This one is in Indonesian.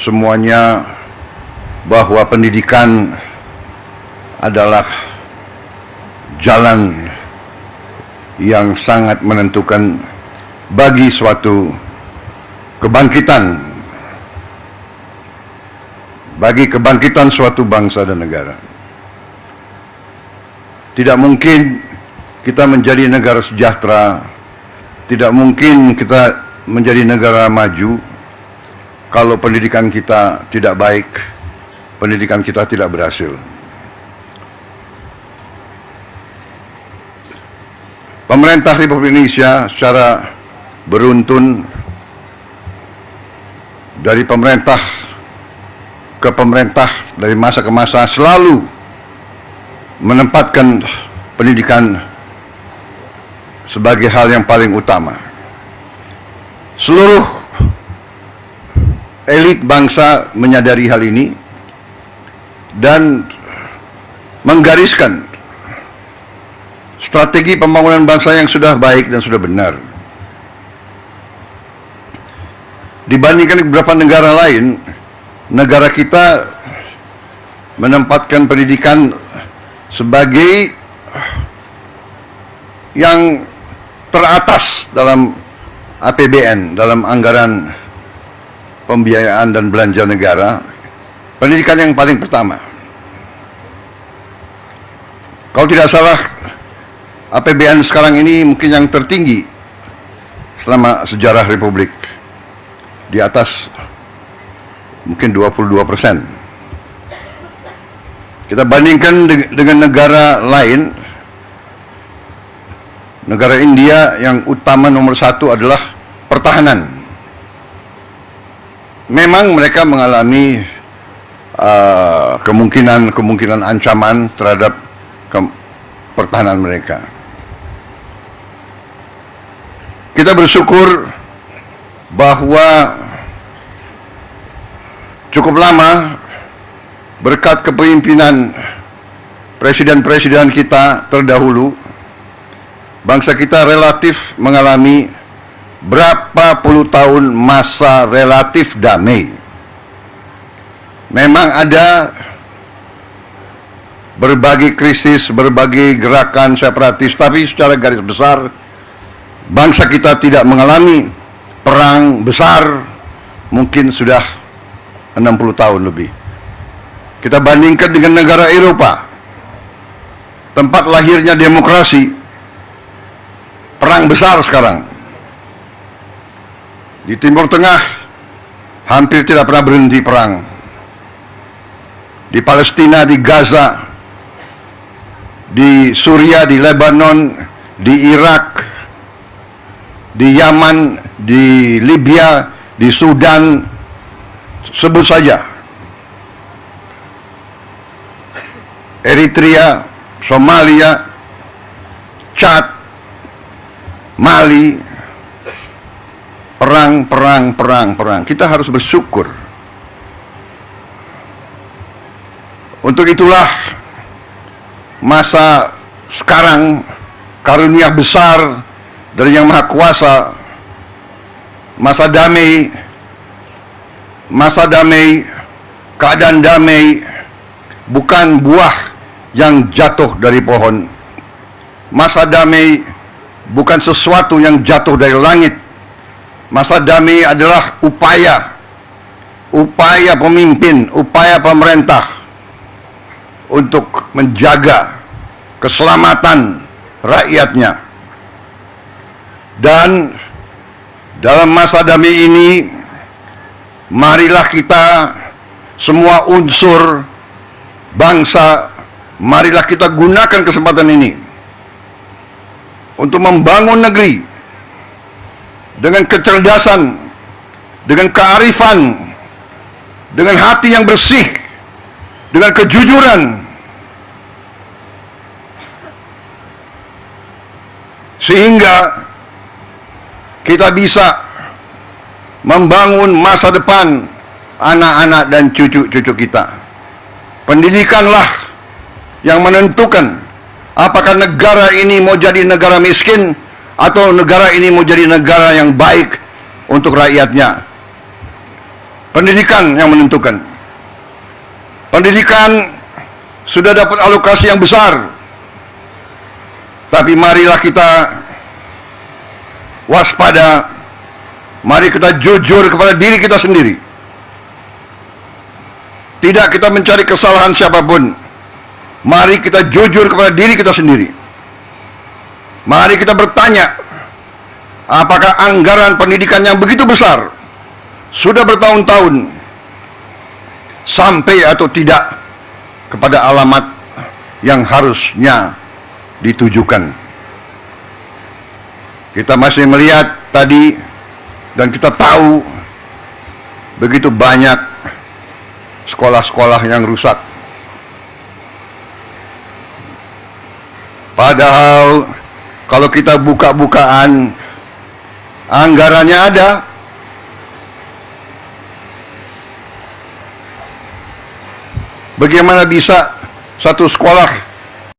semuanya bahwa pendidikan adalah jalan yang sangat menentukan bagi suatu kebangkitan, bagi kebangkitan suatu bangsa dan negara. Tidak mungkin kita menjadi negara sejahtera, tidak mungkin kita menjadi negara maju kalau pendidikan kita tidak baik, pendidikan kita tidak berhasil. Pemerintah Republik Indonesia secara beruntun dari pemerintah ke pemerintah, dari masa ke masa selalu menempatkan pendidikan sebagai hal yang paling utama. Seluruh elit bangsa menyadari hal ini dan menggariskan strategi pembangunan bangsa yang sudah baik dan sudah benar. Dibandingkan beberapa negara lain, negara kita menempatkan pendidikan sebagai yang teratas dalam APBN, dalam anggaran pembiayaan dan belanja negara. Pendidikan yang paling pertama. Kalau tidak salah, APBN sekarang ini mungkin yang tertinggi selama sejarah Republik, di atas mungkin 22%. Kita bandingkan dengan negara lain. Negara India yang utama nomor satu adalah pertahanan. Memang mereka mengalami kemungkinan ancaman terhadap pertahanan mereka. Kita bersyukur bahwa cukup lama berkat kepemimpinan presiden-presiden kita terdahulu, bangsa kita relatif mengalami berapa puluh tahun masa relatif damai. Memang ada berbagai krisis, berbagai gerakan separatis, tapi secara garis besar bangsa kita tidak mengalami perang besar mungkin sudah 60 tahun lebih. Kita bandingkan dengan negara Eropa, tempat lahirnya demokrasi, perang besar sekarang. Di Timur Tengah hampir tidak pernah berhenti perang. Di Palestina, di Gaza, di Suriah, di Lebanon, di Irak, di Yaman, di Libya, di Sudan, sebut saja. Eritrea, Somalia, Chad, Mali, perang. Kita harus bersyukur. Untuk itulah masa sekarang karunia besar dari Yang Maha Kuasa, masa damai, keadaan damai, bukan buah yang jatuh dari pohon. Masa damai bukan sesuatu yang jatuh dari langit. Masa damai adalah upaya pemimpin, upaya pemerintah untuk menjaga keselamatan rakyatnya. Dan dalam masa damai ini, marilah kita semua unsur bangsa, marilah kita gunakan kesempatan ini untuk membangun negeri dengan kecerdasan, dengan kearifan, dengan hati yang bersih, dengan kejujuran, sehingga kita bisa membangun masa depan anak-anak dan cucu-cucu kita. Pendidikanlah yang menentukan apakah negara ini mau jadi negara miskin atau negara ini mau jadi negara yang baik untuk rakyatnya. Pendidikan yang menentukan. Pendidikan sudah dapat alokasi yang besar. Tapi marilah kita waspada. Mari kita jujur kepada diri kita sendiri. Tidak kita mencari kesalahan siapapun. Mari kita jujur kepada diri kita sendiri. Mari kita bertanya, apakah anggaran pendidikan yang begitu besar sudah bertahun-tahun sampai atau tidak kepada alamat yang harusnya ditujukan. Kita masih melihat tadi dan kita tahu begitu banyak sekolah-sekolah yang rusak. Padahal kalau kita buka-bukaan, anggarannya ada. Bagaimana bisa satu sekolah